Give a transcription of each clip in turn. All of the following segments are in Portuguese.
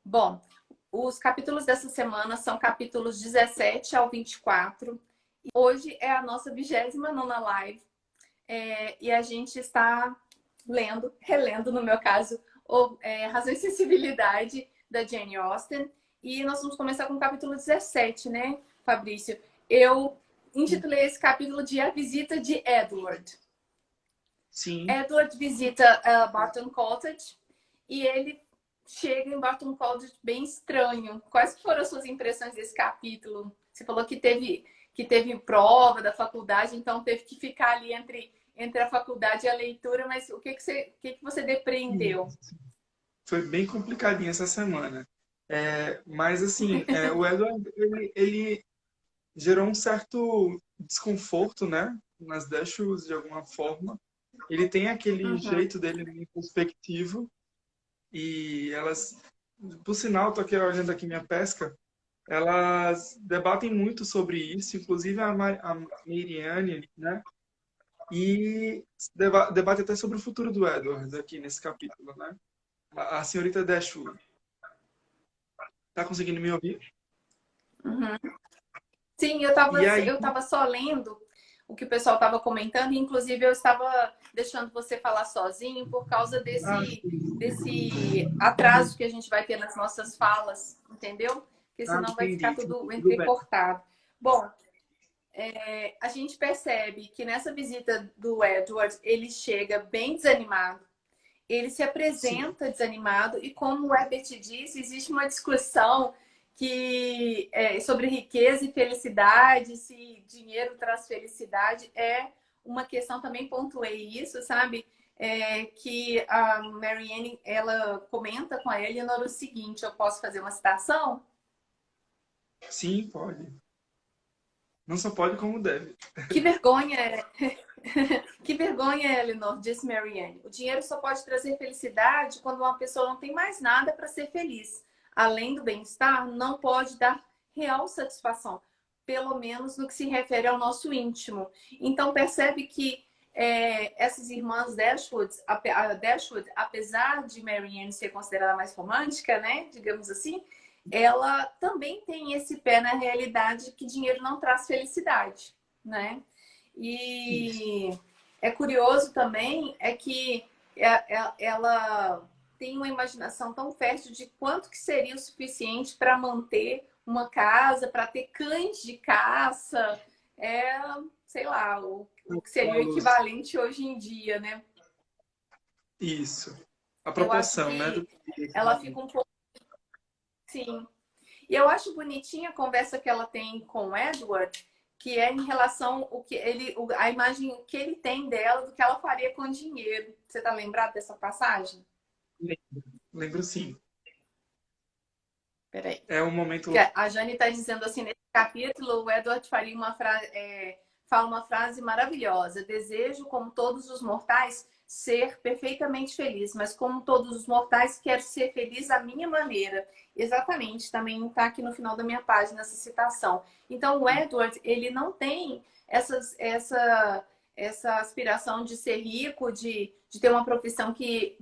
Bom, os capítulos dessa semana são capítulos 17 ao 24. Hoje é a nossa 29ª live. E a gente está relendo, no meu caso, Razão e Sensibilidade, da Jane Austen. E nós vamos começar com o capítulo 17, né, Fabrício? Eu intitulei esse capítulo de A Visita de Edward. Sim. Edward visita Barton Cottage e ele chega em Barton Cottage bem estranho. Quais foram as suas impressões desse capítulo? Você falou que teve prova da faculdade, então teve que ficar ali entre a faculdade e a leitura, mas o que você depreendeu? Foi bem complicadinho essa semana. Mas, assim, o Edward, ele gerou um certo desconforto, né? Nas Dashwoods, de alguma forma. Ele tem aquele Uhum. jeito dele meio introspectivo. E elas, por sinal, estou aqui olhando aqui minha pesca, elas debatem muito sobre isso, inclusive a Marianne, né? E debate até sobre o futuro do Edward aqui nesse capítulo, né? A senhorita Dashwood. Tá conseguindo me ouvir? Uhum. Sim, eu estava E aí, eu tava só lendo o que o pessoal estava comentando, e inclusive eu estava deixando você falar sozinho por causa ah, desse atraso que a gente vai ter nas nossas falas, entendeu? Porque senão vai ficar entendi. tudo Tudo bem. entrecortado. Bom, a gente percebe que nessa visita do Edward, ele chega bem desanimado, ele se Sim. apresenta desanimado e, como o Herbert disse, existe uma discussão sobre riqueza e felicidade, se dinheiro traz felicidade. É uma questão, também pontuei isso, sabe? Que a Marianne, ela comenta com a Eleanor o seguinte, eu posso fazer uma citação? Sim, pode. Não só pode, como deve. Que vergonha, que vergonha, Eleanor, disse Marianne. O dinheiro só pode trazer felicidade quando uma pessoa não tem mais nada para ser feliz. Além do bem-estar, não pode dar real satisfação, pelo menos no que se refere ao nosso íntimo. Então, percebe que essas irmãs Dashwood, a Dashwood, apesar de Marianne ser considerada mais romântica, né, digamos assim, ela também tem esse pé na realidade que dinheiro não traz felicidade, né? Isso. E é curioso também que ela tem uma imaginação tão fértil de quanto que seria o suficiente para manter uma casa, para ter cães de caça, é, sei lá, o que seria o Carlos. equivalente hoje em dia, né? Isso. A Eu acho proporção, né? que ela fica um pouco, sim. E eu acho bonitinha a conversa que ela tem com o Edward, que é em relação ao que a imagem que ele tem dela do que ela faria com dinheiro. Você tá lembrado dessa passagem? Lembro, lembro sim. Peraí. É um Que momento. a Jane está dizendo assim, nesse capítulo, o Edward faria fala uma frase maravilhosa. Desejo, como todos os mortais, ser perfeitamente feliz, mas como todos os mortais, quero ser feliz à minha maneira. Exatamente, também está aqui no final da minha página essa citação. Então, o Edward, ele não tem essa aspiração de ser rico, de ter uma profissão que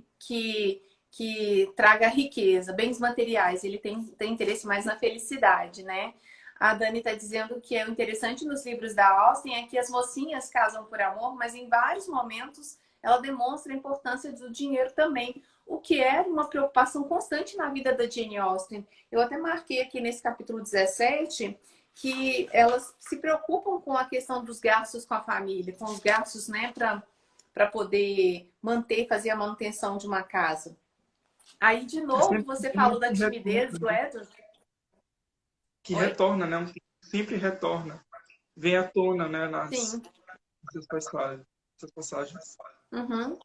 traga riqueza, bens materiais. Ele tem interesse mais na felicidade, né? A Dani está dizendo que é o interessante nos livros da Austen é que as mocinhas casam por amor, mas em vários momentos ela demonstra a importância do dinheiro também, o que é uma preocupação constante na vida da Jane Austen. Eu até marquei aqui nesse capítulo 17 que elas se preocupam com a questão dos gastos com a família, com os gastos, né, para poder fazer a manutenção de uma casa. Aí, de É novo, sempre você um tema falou da que retorna, timidez do né? Edward. Que Oi? retorna, né? Um tema que sempre retorna. Vem à tona, né? Sim. Nessas passagens. Nessas passagens. Uhum.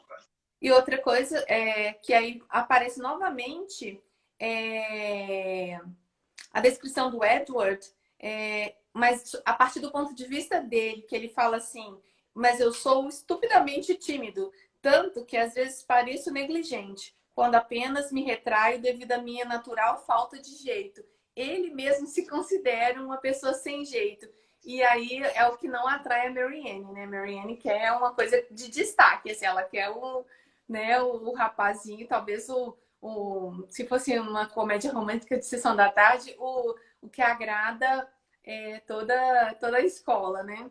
E outra coisa é que aí aparece novamente é, a descrição do Edward, mas a partir do ponto de vista dele, que ele fala assim, mas eu sou estupidamente tímido, tanto que às vezes pareço negligente, quando apenas me retraio devido à minha natural falta de jeito. Ele mesmo se considera uma pessoa sem jeito. E aí é o que não atrai a Marianne, né? Marianne quer uma coisa de destaque, assim, ela quer o rapazinho, talvez se fosse uma comédia romântica de sessão da tarde, o que agrada toda a escola, né?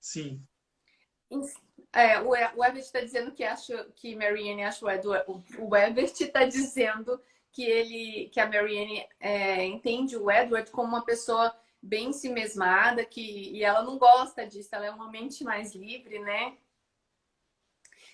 Sim. O Herbert está dizendo que Marianne acha o Edward. O Herbert está dizendo que a Marianne entende o Edward como uma pessoa bem si mesmada, e ela não gosta disso, ela é uma mente mais livre, né?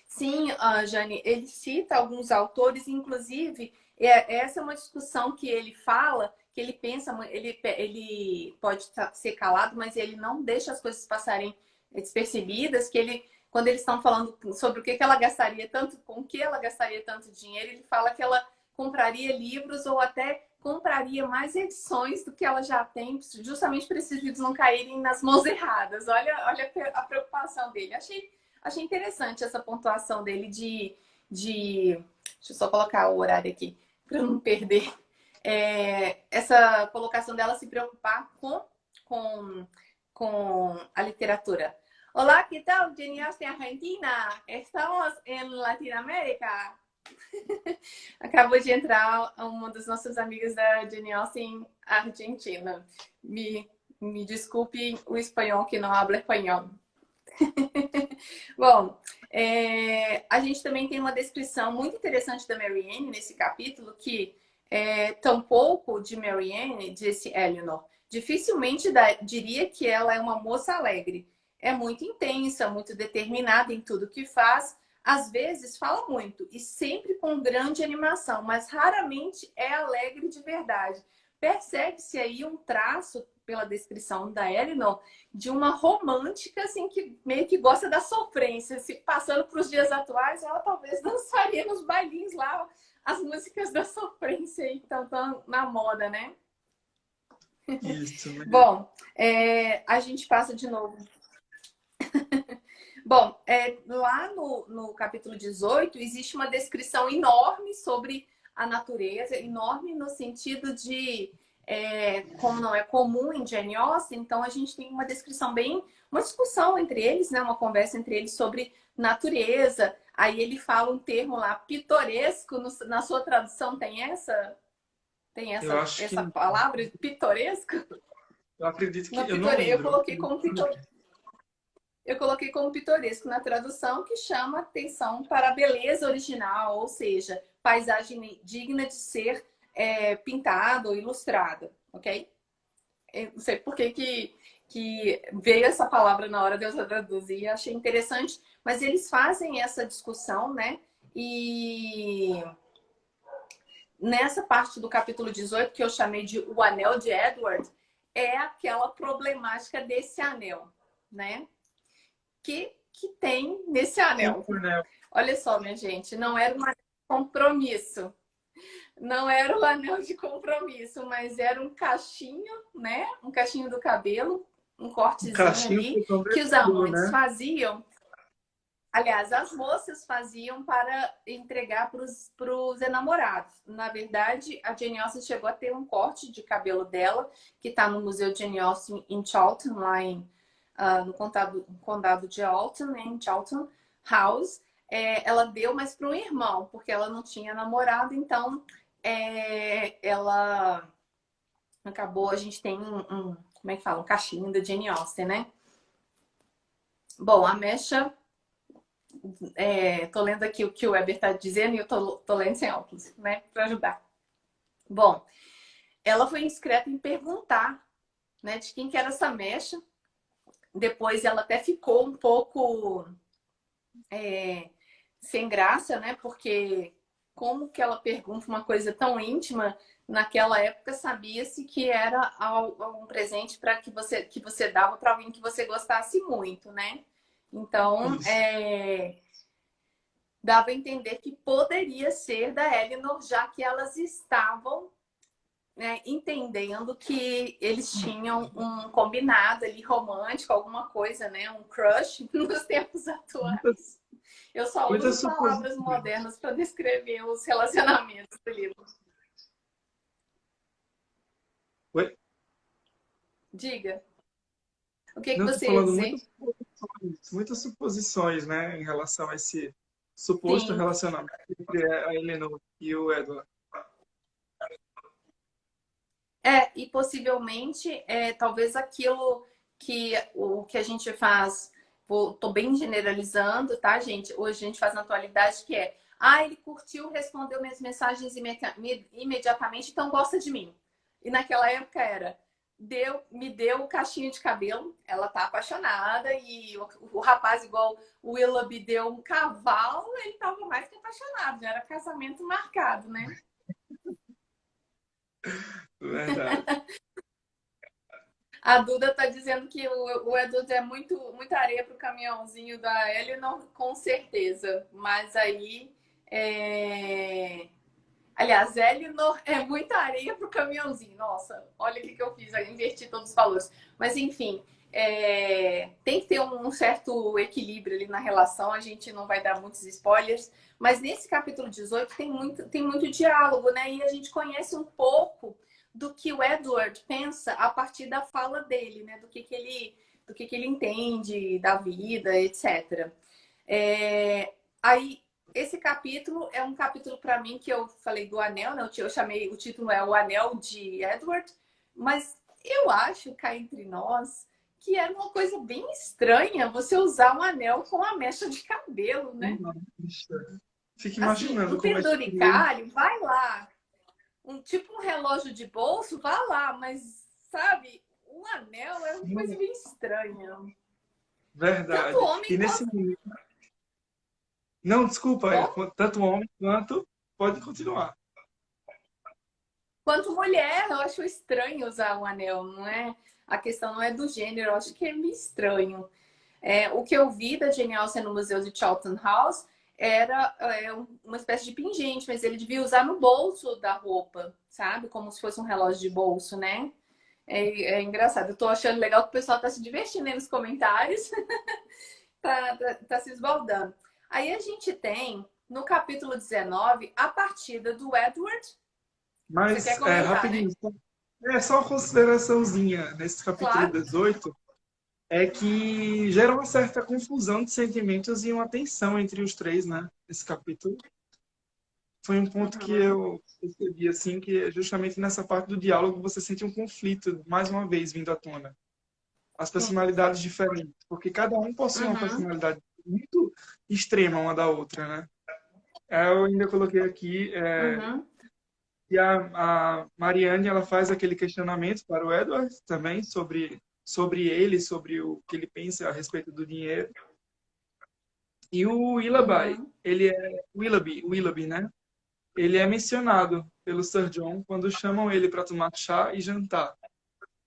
Sim, Jane, ele cita alguns autores, inclusive, essa é uma discussão que ele fala, que ele pensa, ele pode ser calado, mas ele não deixa as coisas passarem despercebidas, que ele, quando eles estão falando sobre o que ela gastaria tanto, com que ela gastaria tanto dinheiro, ele fala que ela compraria livros ou até compraria mais edições do que ela já tem, justamente para esses livros não caírem nas mãos erradas. Olha a preocupação dele. Achei interessante essa pontuação dele deixa eu só colocar o horário aqui para não perder. Essa colocação dela se preocupar com, com a literatura. Olá, que tal? Jane Austen, Argentina. Estamos em Latinoamérica. Acabou de entrar uma das nossas amigas da Jane Austen, Argentina. Me desculpe o espanhol que não habla espanhol. Bom, a gente também tem uma descrição muito interessante da Marianne nesse capítulo, que tão pouco de Marianne, disse Eleanor. Dificilmente diria que ela é uma moça alegre. É muito intensa, muito determinada em tudo que faz. Às vezes fala muito e sempre com grande animação, mas raramente é alegre de verdade. Percebe-se aí um traço, pela descrição da Eleanor, de uma romântica, assim, que meio que gosta da sofrência. Se passando para os dias atuais, ela talvez dançaria nos bailinhos lá as músicas da sofrência, então estão na moda, né? Isso, né? Bom, a gente passa de novo. Bom, lá no capítulo 18, existe uma descrição enorme sobre a natureza, enorme no sentido de como não é comum em Jane Austen, então a gente tem uma descrição uma discussão entre eles, né? Uma conversa entre eles sobre natureza. Aí ele fala um termo lá, pitoresco, na sua tradução tem Eu acho essa que palavra, pitoresco? eu acredito que No eu não pitore... lembro. Eu coloquei como pitoresco na tradução, que chama atenção para a beleza original, ou seja, paisagem digna de ser pintada ou ilustrada, ok? Eu não sei por que veio essa palavra na hora de eu traduzir, achei interessante, mas eles fazem essa discussão, né? E nessa parte do capítulo 18, que eu chamei de O Anel de Edward, é aquela problemática desse anel, né? Que tem nesse anel. Né? Olha só, minha gente, não era um anel de compromisso. Não era o anel de compromisso, mas era um cachinho, né? Um cachinho do cabelo, um Um cortezinho cachinho ali, com que os sobretudo, amantes né? faziam. Aliás, as moças faziam para entregar para os enamorados. Na verdade, a Jane Austen chegou a ter um corte de cabelo dela, que está no Museu Jane Austen em Charlton, lá no condado de Alton, né, em Charlton House. Ela deu, mas para um irmão, porque ela não tinha namorado, então ela acabou. A gente tem como é que fala? Um cachinho da Jane Austen, né? Bom, a mecha. Tô lendo aqui o que o Weber está dizendo e eu tô lendo sem óculos, né? Para ajudar. Bom, ela foi indiscreta em perguntar, né, de quem que era essa mecha. Depois ela até ficou um pouco sem graça, né? Porque como que ela pergunta uma coisa tão íntima? Naquela época sabia-se que era algum presente para que você dava para alguém que você gostasse muito, né? Então, Isso. dava a entender que poderia ser da Eleanor, já que elas estavam, né, entendendo que eles tinham um combinado ali romântico, alguma coisa, né? Um crush nos tempos Muitas, atuais. Eu só muitas uso palavras suposições. modernas para descrever os relacionamentos do livro. Oi? Diga, o que Não, estou você ia falando dizer? muitas suposições, né, em relação a suposto Sim. relacionamento entre a Eleanor e o Edward. E possivelmente, talvez aquilo que o que a gente faz, tô bem generalizando, tá, gente? Hoje a gente faz na atualidade que ele curtiu, respondeu minhas mensagens imediatamente, então gosta de mim. E naquela época me deu o cachinho de cabelo, ela tá apaixonada, e o rapaz, igual o Willoughby, deu um cavalo, ele tava mais que apaixonado, já era casamento marcado, né? Verdade. A Duda tá dizendo que o Edu é muita areia pro caminhãozinho da Eleanor, com certeza. Mas aí. Aliás, Eleanor é muita areia pro caminhãozinho. Nossa, olha o que eu fiz, eu inverti todos os valores. Mas enfim, tem que ter um certo equilíbrio ali na relação. A gente não vai dar muitos spoilers. Mas nesse capítulo 18 tem muito diálogo, né? E a gente conhece um pouco do que o Edward pensa a partir da fala dele, né? Do que ele entende da vida, etc. Aí, esse capítulo é um capítulo para mim que eu falei do anel, né? Eu chamei, o título é O Anel de Edward, mas eu acho, cá entre nós, que era uma coisa bem estranha você usar um anel com a mecha de cabelo, né? Fica Assim, imaginando um como é que seria. penduricalho, vai lá, tipo um relógio de bolso, vá lá, mas sabe, um anel é uma coisa bem estranha. Tanto Verdade. homem E nesse. quanto. Não, desculpa, Bom, tanto homem quanto. Pode continuar. quanto mulher, eu acho estranho usar um anel, não é? A questão não é do gênero, eu acho que é meio estranho. O que eu vi da Jane Austen no Museu de Charlton House era uma espécie de pingente, mas ele devia usar no bolso da roupa, sabe? Como se fosse um relógio de bolso, né? Engraçado. Eu tô achando legal que o pessoal tá se divertindo aí nos comentários, tá se esbaldando. Aí a gente tem, no capítulo 19, a partida do Edward. Você quer Mas, comentar, né? rapidinho, só uma consideraçãozinha nesse capítulo Claro. 18, é que gera uma certa confusão de sentimentos e uma tensão entre os três, né? Esse capítulo. Foi um ponto que Uhum. eu percebi, assim, que justamente nessa parte do diálogo você sente um conflito, mais uma vez, vindo à tona. As Sim. personalidades diferentes, porque cada um possui uma Uhum. personalidade muito extrema uma da outra, né? Eu ainda coloquei aqui Uhum. que a Marianne ela faz aquele questionamento para o Edward também sobre ele, sobre o que ele pensa a respeito do dinheiro. E o Willoughby, Uhum. ele é Willoughby, né? Ele é mencionado pelo Sir John quando chamam ele para tomar chá e jantar.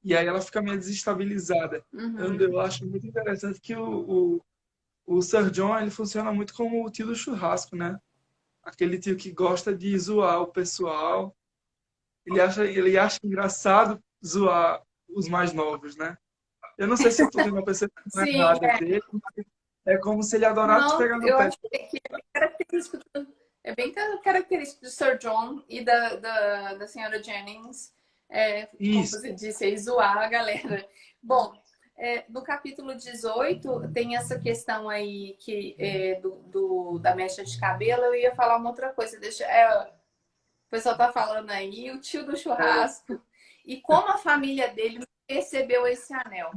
E aí ela fica meio desestabilizada. Uhum. Eu acho muito interessante que o Sir John ele funciona muito como o tio do churrasco, né? Aquele tio que gosta de zoar o pessoal. Ele acha engraçado zoar os mais novos, né? Eu não sei se eu estou tendo uma percepção Sim, errada dele. É como se ele adorasse não, pegar no eu pé. acho que é bem característico, característico do Sir John e da senhora Jennings, como Isso. você disse, aí, zoar a galera. Bom, no capítulo 18 tem essa questão aí da mecha de cabelo. Eu ia falar uma outra coisa, o pessoal tá falando aí, o tio do É, churrasco, e como a família dele recebeu esse anel.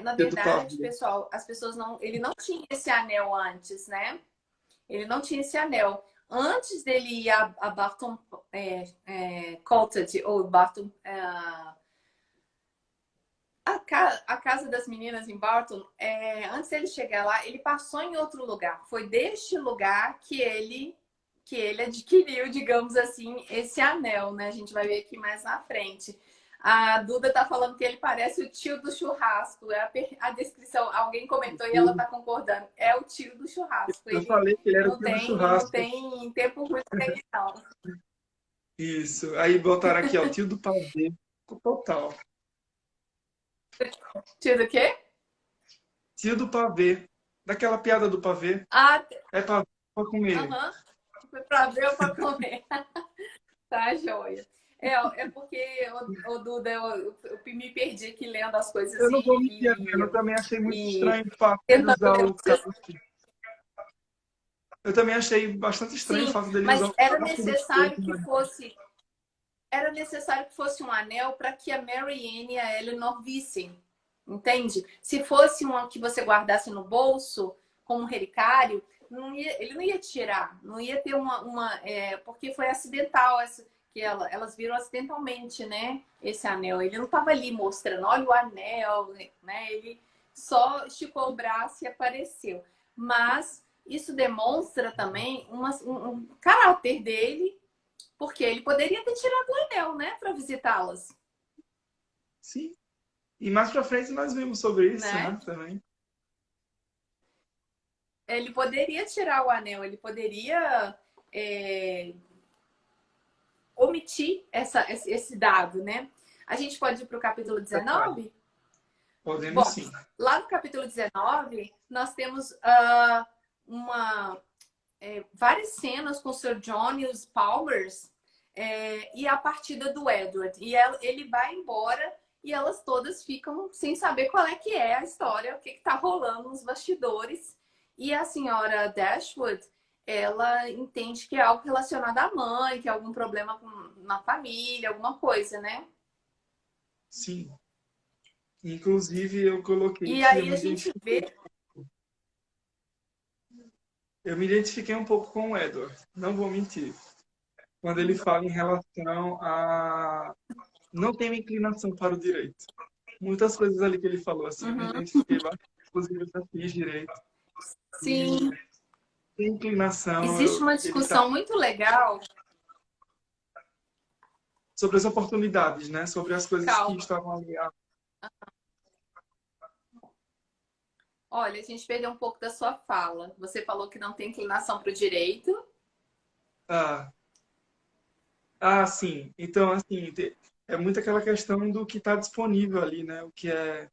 Na tio do verdade, pavio. pessoal, as pessoas não. Ele não tinha esse anel antes, né? Ele não tinha esse anel. Antes dele ir a Barton Cottage, ou Barton. A casa das meninas em Barton, antes dele chegar lá, ele passou em outro lugar. Foi deste lugar que ele adquiriu, digamos assim, esse anel, né? A gente vai ver aqui mais na frente. A Duda tá falando que ele parece o tio do churrasco. A descrição, alguém comentou e ela tá concordando. É o tio do churrasco. Eu Ele falei que ele era o não tio do não churrasco. tem tempo ruim com ele, não. Isso. Aí botaram aqui, ó, tio do pavê. Total. Tio do quê? Tio do pavê. Daquela piada do pavê. Ah, É pavê pra comer. aham. Foi pra ver ou pra comer. Tá, joia. É porque, o Duda, eu me perdi aqui lendo as coisas Eu não vou mentir, eu também achei muito e estranho o fato de tentando usar ler o vocês. caso. Eu também achei bastante estranho o Sim, fato dele mas usar um pedaço do corpo, né? era necessário que fosse um anel para que a Marianne e a Eleanor vissem, entende? Se fosse uma que você guardasse no bolso, como um relicário, ele não ia tirar, não ia ter porque foi acidental, que elas viram acidentalmente, né? Esse anel. Ele não estava ali mostrando, olha o anel, né? Ele só esticou o braço e apareceu. Mas isso demonstra também um caráter dele, porque ele poderia ter tirado o anel, né, para visitá-las, Sim. E mais pra frente nós vimos sobre isso, né? né? Também. Ele poderia tirar o anel, ele poderia omitir esse dado, né? A gente pode ir para o capítulo Detalhe. 19? Podemos Bom, sim. lá no capítulo 19, nós temos uma, várias cenas com o Sir John e os Palmers e a partida do Edward. E ele vai embora e elas todas ficam sem saber qual é que é a história, o que está rolando nos bastidores. E a senhora Dashwood, ela entende que é algo relacionado à mãe, que é algum problema na família, alguma coisa, né? Sim. Inclusive, eu coloquei E que eu aí me a gente identifiquei. vê. Eu me identifiquei um pouco com o Edward, não vou mentir. Quando ele fala em relação a não tem uma inclinação para o direito. Muitas coisas ali que ele falou, assim, eu me Uhum, identifiquei bastante. Inclusive, eu já fiz direito. E sim, tem inclinação, existe uma ele tá discussão muito legal. sobre as oportunidades, né? Sobre as coisas que Calma. estavam ali. Olha, a gente perdeu um pouco da sua fala. Você falou que não tem inclinação para o direito. Ah, sim. Então, assim, é muito aquela questão do que está disponível ali, né? O que é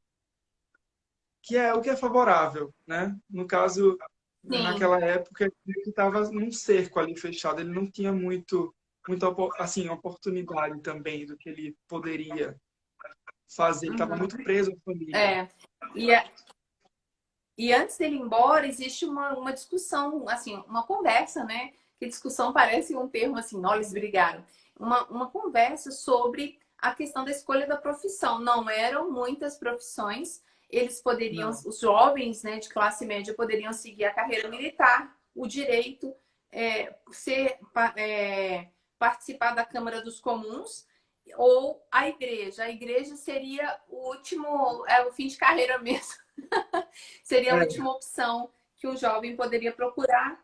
favorável, né? No caso, Sim. naquela época, ele estava num cerco ali fechado, ele não tinha muito assim, oportunidade também do que ele poderia fazer, ele estava muito Uhum. preso à família. É. E, e antes dele ir embora, existe uma discussão, assim, uma conversa, né? Que discussão parece um termo assim, "Ó, eles brigaram." Uma conversa sobre a questão da escolha da profissão. Não eram muitas profissões, eles poderiam, Não. os jovens, né, de classe média, poderiam seguir a carreira militar, o direito, participar da Câmara dos Comuns ou a igreja. A igreja seria o fim de carreira mesmo. Seria a É, última opção que o jovem poderia procurar.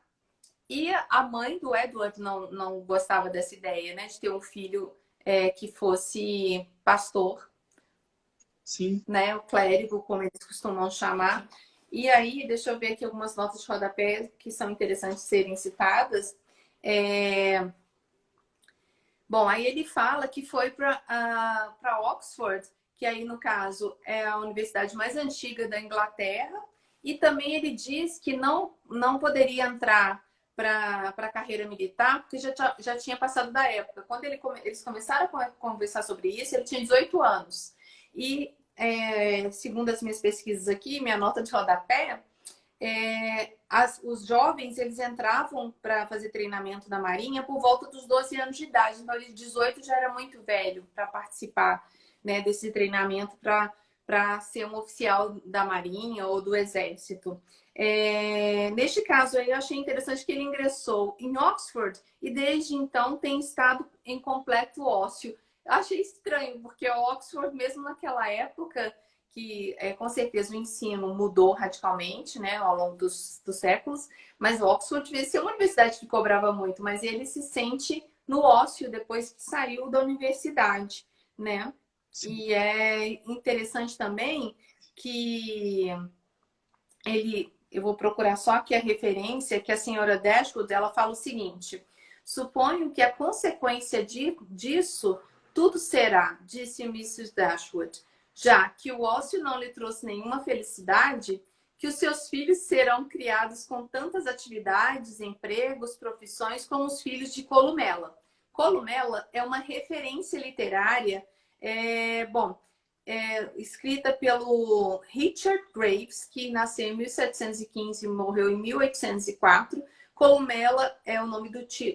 E a mãe do Edward não gostava dessa ideia, né? De ter um filho que fosse pastor, sim. né? O clérigo, como eles costumam chamar. E aí, deixa eu ver aqui algumas notas de rodapé que são interessantes serem citadas. É... Bom, aí ele fala que foi para Oxford, que aí, no caso, é a universidade mais antiga da Inglaterra, e também ele diz que não poderia entrar para a carreira militar, porque já tinha passado da época. Quando eles começaram a conversar sobre isso, ele tinha 18 anos. E, segundo as minhas pesquisas aqui, minha nota de rodapé, os jovens eles entravam para fazer treinamento na Marinha por volta dos 12 anos de idade. Então, ele 18 já era muito velho para participar, né, desse treinamento para ser um oficial da Marinha ou do Exército. Neste caso aí, eu achei interessante que ele ingressou em Oxford e desde então tem estado em completo ócio. Eu achei estranho, porque Oxford, mesmo naquela época, que com certeza o ensino mudou radicalmente, né, ao longo dos séculos, mas Oxford devia ser uma universidade que cobrava muito, mas ele se sente no ócio depois que saiu da universidade, né? Sim. E é interessante também que eu vou procurar só aqui a referência, que a senhora Dashwood, ela fala o seguinte: suponho que a consequência disso tudo será, disse Mrs. Dashwood, já que o ócio não lhe trouxe nenhuma felicidade, que os seus filhos serão criados com tantas atividades, empregos, profissões como os filhos de Columela. Columela é uma referência literária, bom, escrita pelo Richard Graves, que nasceu em 1715 e morreu em 1804. Columella é o nome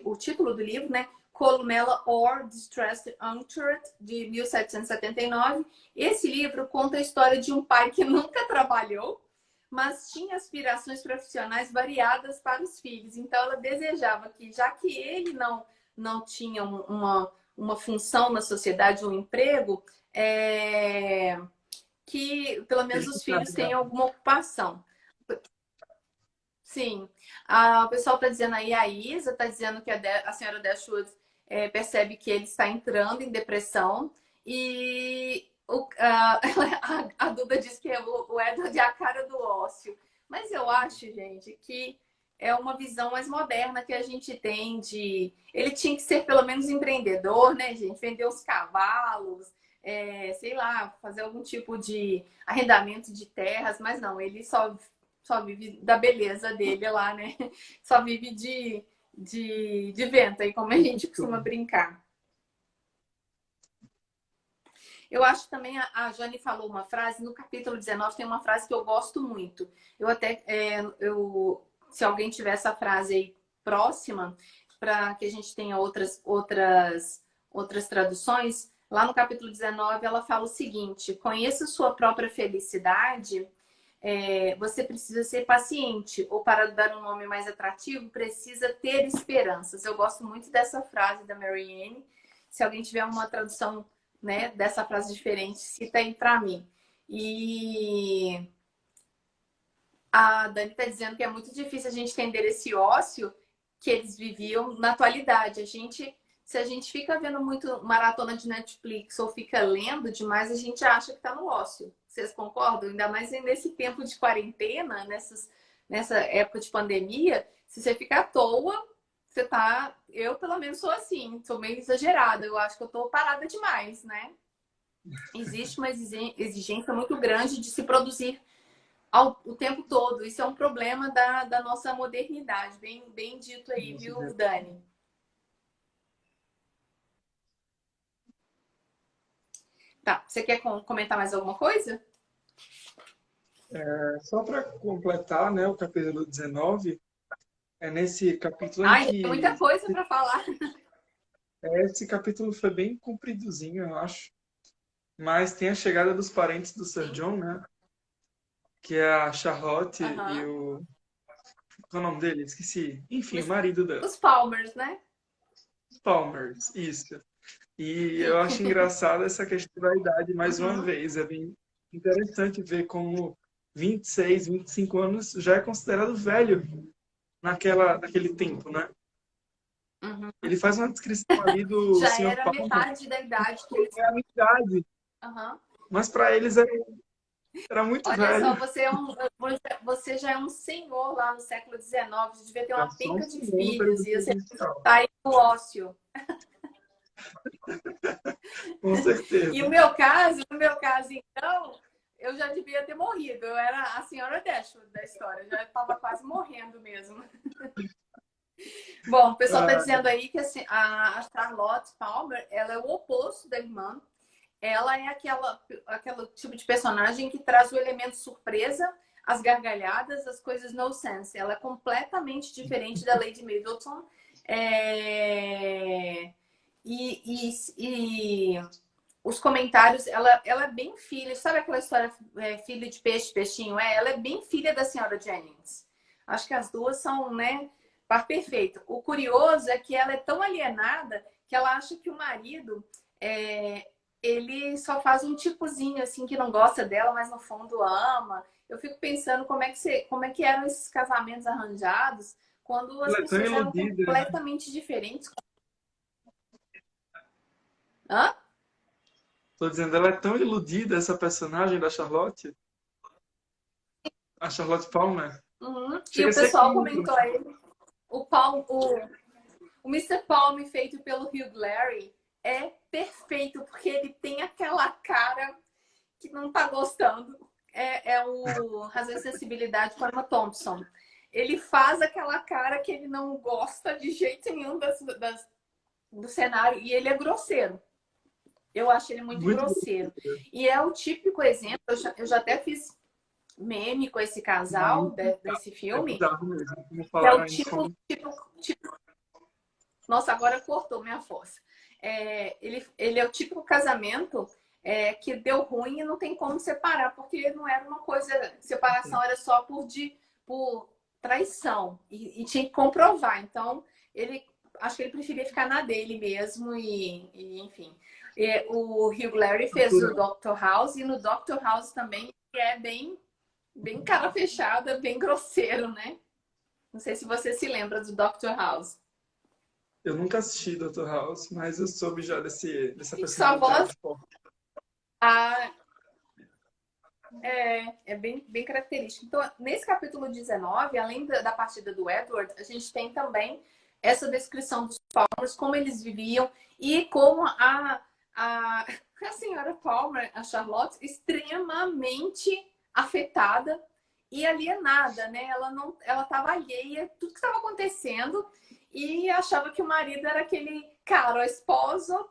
o título do livro, né? Columella or Distressed Untutored, de 1779. Esse livro conta a história de um pai que nunca trabalhou, mas tinha aspirações profissionais variadas para os filhos. Então, ela desejava que, já que ele não tinha uma função na sociedade, um emprego, que pelo menos os filhos tenham alguma ocupação. Sim. O pessoal está dizendo aí, a Isa está dizendo que a senhora Dashwood percebe que ele está entrando em depressão. E a Duda diz que o Edward é a cara do ócio. Mas eu acho, gente, que é uma visão mais moderna que a gente tem de... Ele tinha que ser pelo menos empreendedor, né, gente? Vender os cavalos, sei lá, fazer algum tipo de arrendamento de terras. Mas não, ele só vive da beleza dele lá, né? Só vive de vento, aí como a gente costuma brincar. Eu acho também, a Jane falou uma frase, no capítulo 19 tem uma frase que eu gosto muito. Eu até, se alguém tiver essa frase aí próxima, para que a gente tenha outras traduções, lá no capítulo 19 ela fala o seguinte: conheça sua própria felicidade. Você precisa ser paciente, ou para dar um nome mais atrativo, precisa ter esperanças. Eu gosto muito dessa frase da Marianne. Se alguém tiver uma tradução, né, dessa frase diferente, cita aí para mim. E a Dani está dizendo que é muito difícil a gente entender esse ócio que eles viviam na atualidade. Se a gente fica vendo muito maratona de Netflix ou fica lendo demais, a gente acha que está no ócio. Vocês concordam? Ainda mais nesse tempo de quarentena, nessa época de pandemia, se você ficar à toa, você tá... Eu, pelo menos, sou assim, sou meio exagerada. Eu acho que eu tô parada demais, né? Existe uma exigência muito grande de se produzir o tempo todo. Isso é um problema da nossa modernidade. Bem dito aí, viu, Dani? Tá, você quer comentar mais alguma coisa? Só para completar, né, o capítulo 19, é nesse capítulo em Ai, que... tem muita coisa para falar. Esse capítulo foi bem compridozinho, eu acho. Mas tem a chegada dos parentes do Sir John, né? Que é a Charlotte e o... Qual é o nome dele? Esqueci. Enfim, o marido dela. Os Palmers, né? Palmers, isso. E eu acho engraçado essa questão da idade, mais uma vez. É bem interessante ver como 26, 25 anos já é considerado velho naquele tempo, né? Ele faz uma descrição ali do Já Sr. era Palmer. metade da idade que eles... É a minha idade. Mas para eles era muito Olha só, velho. você já é um senhor lá no século XIX, você devia ter Já uma só um penca de segundo para filhos e você inicial. tá aí no ócio. Com certeza. E no meu caso, então, eu já devia ter morrido. Eu era a senhora Dashwood da história, já estava quase morrendo mesmo. Bom, o pessoal está dizendo aí que assim, a Charlotte Palmer, ela é o oposto da irmã. Ela é aquela tipo de personagem que traz o elemento surpresa, as gargalhadas, as coisas no sense. Ela é completamente diferente da Lady Middleton. E os comentários, ela é bem filha, sabe aquela história filha de peixe, peixinho? Ela é bem filha da senhora Jennings. Acho que as duas são, né, par perfeito. O curioso é que ela é tão alienada que ela acha que o marido ele só faz um tipozinho assim que não gosta dela, mas no fundo ama. Eu fico pensando como é que eram esses casamentos arranjados quando as Ela é tão pessoas eram iludida. completamente diferentes. Hã? Tô dizendo, ela é tão iludida, essa personagem da Charlotte. A Charlotte Palmer. E Chega o a ser pessoal cômico. comentou aí, o Mr. Palm feito pelo Hugh Laurie é perfeito, porque ele tem aquela cara que não tá gostando. É o Razão e Sensibilidade com a Emma Thompson. Ele faz aquela cara que ele não gosta de jeito nenhum do cenário e ele é grosseiro. Eu acho ele muito grosseiro. E é o típico exemplo, eu já até fiz meme com esse casal Muito, desse é filme, bizarro mesmo. Como que é falaram o aí nos comentários. nossa, agora cortou minha força. Ele é o típico casamento que deu ruim e não tem como separar, porque não era uma coisa, separação era só por traição e tinha que comprovar. Então, ele acho que ele preferia ficar na dele mesmo enfim. O Hugh Laurie fez o Dr. House e no Dr. House também é bem cara fechada, bem grosseiro, né? Não sei se você se lembra do Dr. House. Eu nunca assisti Dr. House, mas eu soube já dessa E sua personalidade voz forte. ah, é bem característico. Então, nesse capítulo 19, além da partida do Edward, a gente tem também essa descrição dos Palmers, como eles viviam e como a senhora Palmer, a Charlotte, extremamente afetada e alienada, né? Ela estava alheia a tudo que estava acontecendo e achava que o marido era aquele cara, o esposo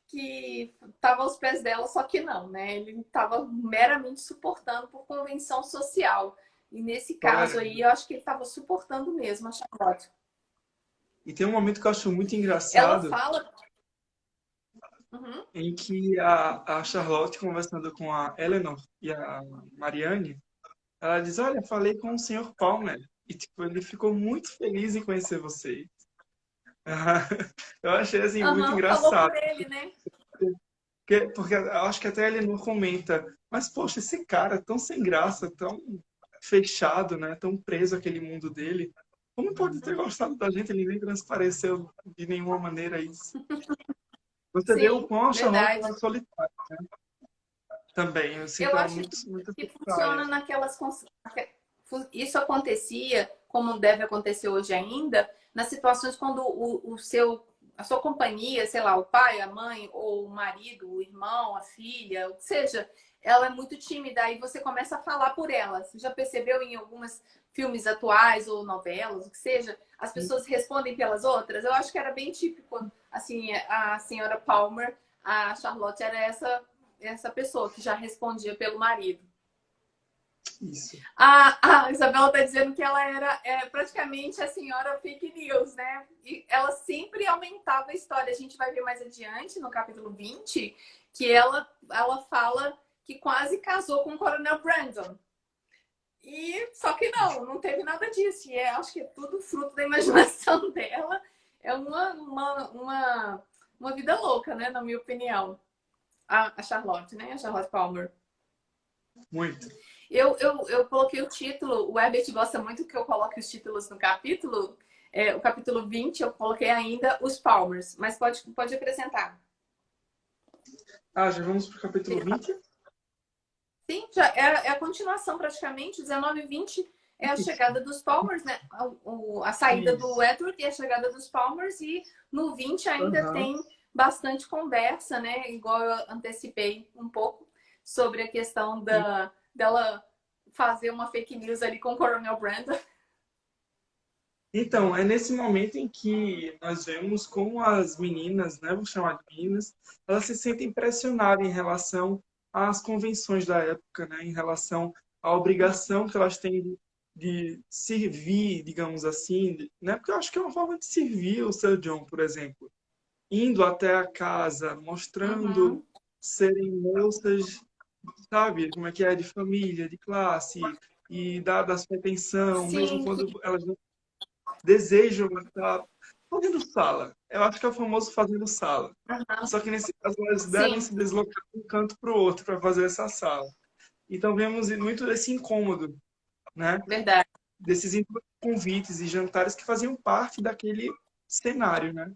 que estava aos pés dela, só que não, né? Ele estava meramente suportando por convenção social. E nesse caso Tolerância. aí, eu acho que ele estava suportando mesmo a Charlotte. E tem um momento que eu acho muito Ela engraçado, fala. Uhum, em que a Charlotte, conversando com a Eleanor e a Marianne, ela diz, olha, falei com o senhor Palmer. E, tipo, ele ficou muito feliz em conhecer vocês. Eu achei, assim, muito uhum, falou engraçado. por ele, né? Porque eu acho que até a Eleanor comenta, mas, poxa, esse cara tão sem graça, tão fechado, né? Tão preso àquele mundo dele. Como pode ter gostado da gente? Ele nem transpareceu de nenhuma maneira isso. Você vê o Sim, quão a Charlotte verdade. é solitária também. Eu sinto Eu ela acho muito, muito que solitária. funciona naquelas. Isso acontecia, como deve acontecer hoje ainda, nas situações quando a sua companhia, sei lá, o pai, a mãe, ou o marido, o irmão, a filha, o que seja, ela é muito tímida, aí você começa a falar por ela. Você já percebeu em alguns filmes atuais ou novelas, o que seja, as pessoas respondem pelas outras? Eu acho que era bem típico, assim, a senhora Palmer, a Charlotte era essa pessoa que já respondia pelo marido. Isso. A Isabela está dizendo que ela era praticamente a senhora fake news, né? E ela sempre aumentava a história. A gente vai ver mais adiante, no capítulo 20, que ela fala que quase casou com o Coronel Brandon. Só que não teve nada disso. E acho que é tudo fruto da imaginação dela. É uma vida louca, né? Na minha opinião. A Charlotte, né? A Charlotte Palmer. Muito. Eu coloquei o título, o Herbert gosta muito que eu coloque os títulos no capítulo. O capítulo 20 eu coloquei ainda os Palmers, mas pode acrescentar. Ah, já vamos pro capítulo 20? Sim, já é a continuação praticamente. 19 e 20 é a Isso. chegada dos Palmers, né? A saída do Isso. Edward e a chegada dos Palmers. E no 20 ainda Aham. tem bastante conversa, né? Igual eu antecipei um pouco sobre a questão E- dela fazer uma fake news ali com o Coronel Brandon. Então, é nesse momento em que nós vemos como as meninas, né, vou chamar de meninas, elas se sentem pressionadas em relação às convenções da época, né, em relação à obrigação que elas têm de servir, digamos assim, né, porque eu acho que é uma forma de servir o Sir John, por exemplo, indo até a casa, mostrando Uhum. serem moças, sabe, como é que é, de família, de classe, e dada a sua atenção, mesmo Sim, quando elas não desejam estar fazendo sala. Eu acho que é o famoso fazendo sala. Só que nesse caso elas devem sim, se deslocar de um canto para o outro para fazer essa sala. Então vemos muito desse incômodo, né? verdade. Desses convites e jantares que faziam parte daquele cenário, né?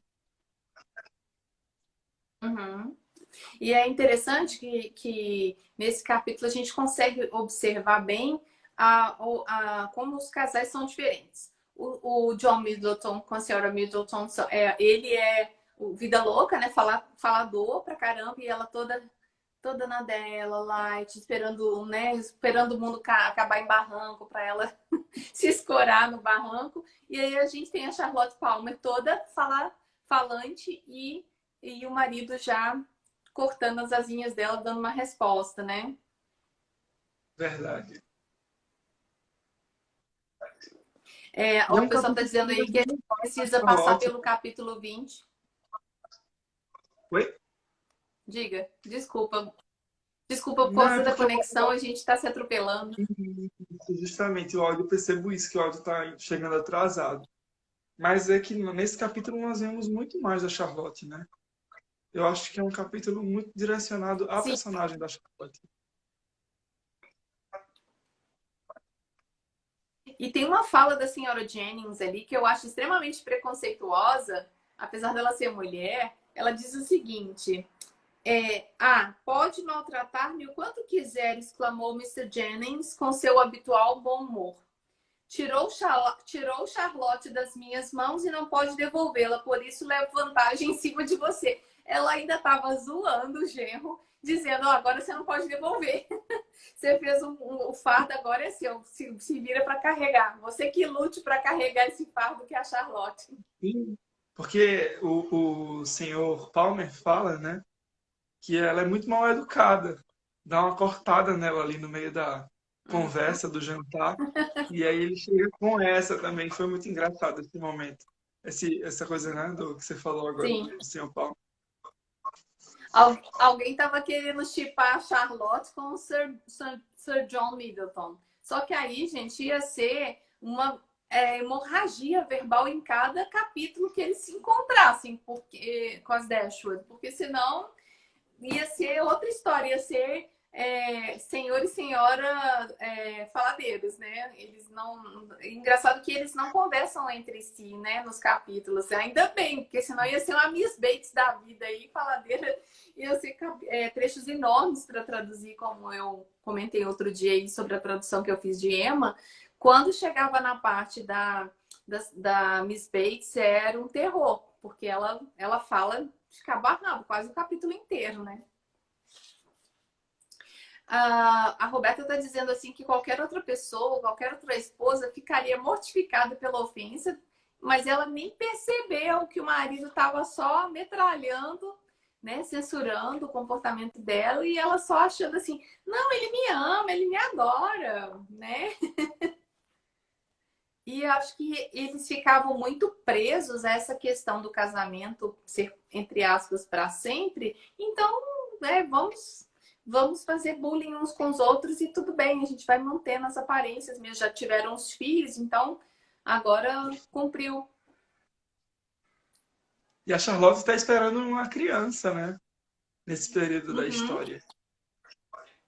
Uhum. E é interessante que nesse capítulo a gente consegue observar bem como os casais são diferentes. O John Middleton com a senhora Middleton, ele é o vida louca, né? Falador pra caramba, e ela toda na dela, light, esperando, né? Esperando o mundo acabar em barranco para ela se escorar no barranco. E aí a gente tem a Charlotte Palmer toda falante e o marido já cortando as asinhas dela, dando uma resposta, né? Verdade. E é O um pessoal está capítulo dizendo que aí que a gente precisa passar Charlotte. pelo capítulo 20. Oi? Diga, desculpa. Desculpa por Não, é causa da porque conexão, a gente está se atropelando. justamente o áudio, eu percebo isso, que o áudio está chegando atrasado. Mas é que nesse capítulo nós vemos muito mais da Charlotte, né? Eu acho que é um capítulo muito direcionado à Sim, personagem da Charlotte. e tem uma fala da senhora Jennings ali que eu acho extremamente preconceituosa, apesar dela ser mulher. Ela diz o seguinte: pode maltratar-me o quanto quiser, exclamou Mr. Jennings com seu habitual bom humor. Tirou Charlotte das minhas mãos e não pode devolvê-la, por isso levo vantagem em cima de você. Ela ainda estava zoando o genro, dizendo: agora você não pode devolver. Você fez o fardo, agora é seu. Se vira para carregar. Você que lute para carregar esse fardo que é a Charlotte. Sim, porque o senhor Palmer fala, né, que ela é muito mal educada. Dá uma cortada nela ali no meio da conversa, do jantar. E aí ele chega com essa também. Foi muito engraçado esse momento. Essa coisa, né, do que você falou agora, Sim. do senhor Palmer. Alguém estava querendo chipar a Charlotte com o Sir John Middleton. Só que aí, gente, ia ser uma hemorragia verbal em cada capítulo que eles se encontrassem com as Dashwood. Porque senão ia ser outra história, ia ser senhor e senhora faladeiros, né? Eles não. Engraçado que eles não conversam entre si, né? Nos capítulos. Ainda bem, porque senão ia ser uma Miss Bates da vida aí, faladeira, ia ser trechos enormes para traduzir, como eu comentei outro dia aí sobre a tradução que eu fiz de Emma. Quando chegava na parte da Miss Bates, era um terror, porque ela fala de cabo a rabo, quase o capítulo inteiro, né? A Roberta está dizendo assim que qualquer outra pessoa, qualquer outra esposa ficaria mortificada pela ofensa, mas ela nem percebeu que o marido estava só metralhando, né, censurando o comportamento dela e ela só achando assim, não, ele me ama, ele me adora, né? E eu acho que eles ficavam muito presos a essa questão do casamento ser, entre aspas, para sempre. Então, né, vamos fazer bullying uns com os outros e tudo bem, a gente vai manter nas aparências mesmo. Já tiveram os filhos, então agora cumpriu. E a Charlotte está esperando uma criança, né? Nesse período da Uhum, história.